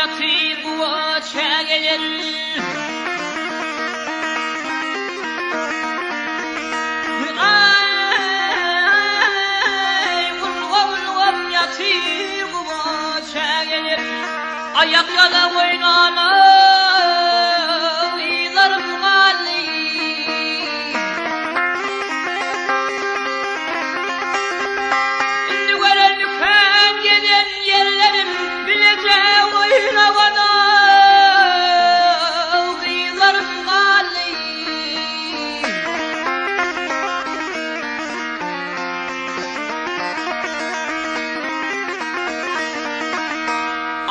yatır bu açığa gelir. Ayaklara oynanır iğlarım gali. Şimdi görenlikten gelen yerlerim bilece oynavana iğlarım gali.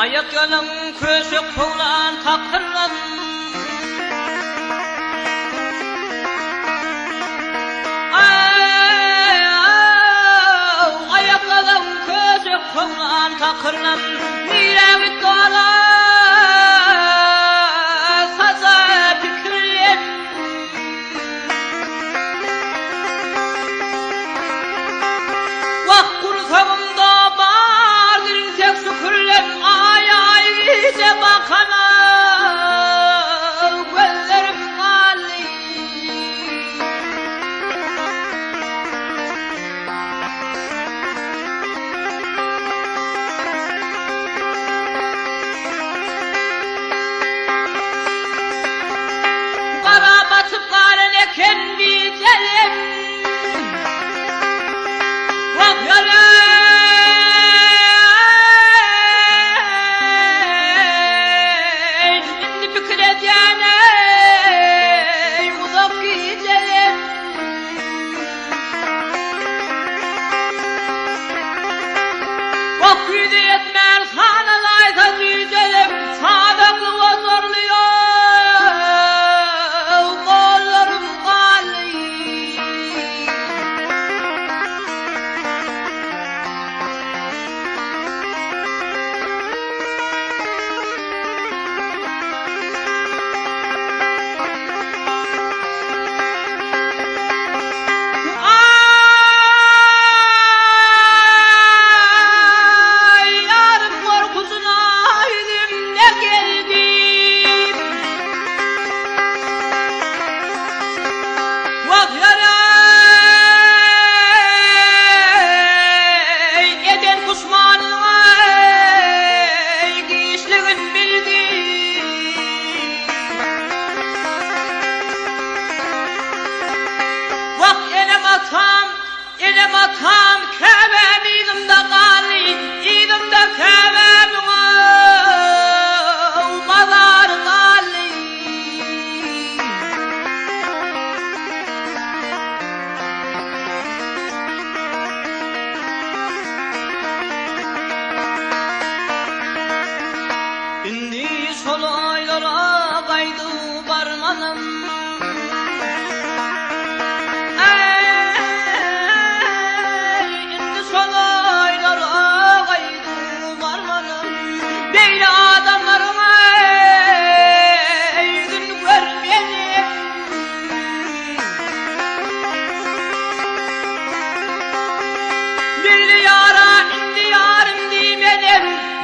Ayak yanım köşük tuğlan takırlan. Ayaklarım köşük tuğlan takırlan. Nire dağla saza tükürlem. Vak kursağımda bağırın tek süpürlem. Bize bakana gözlerim gali. Kara batıp karın eken bicelim. Vak yara Elem atam kevem idimde gali, idimde kevem mazar gali. Indi solaylara kaydı barmanım.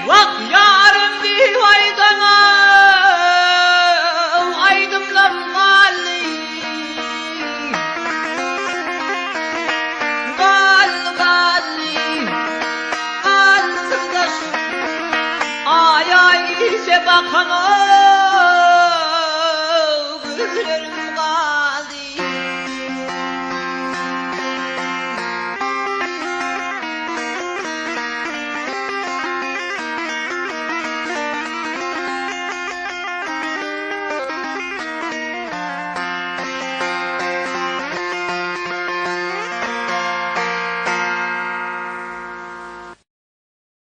Vak yarım bir aydana aydımlar gali. Gali gali gali kızdaş. Ay ay ise bakana gözlerim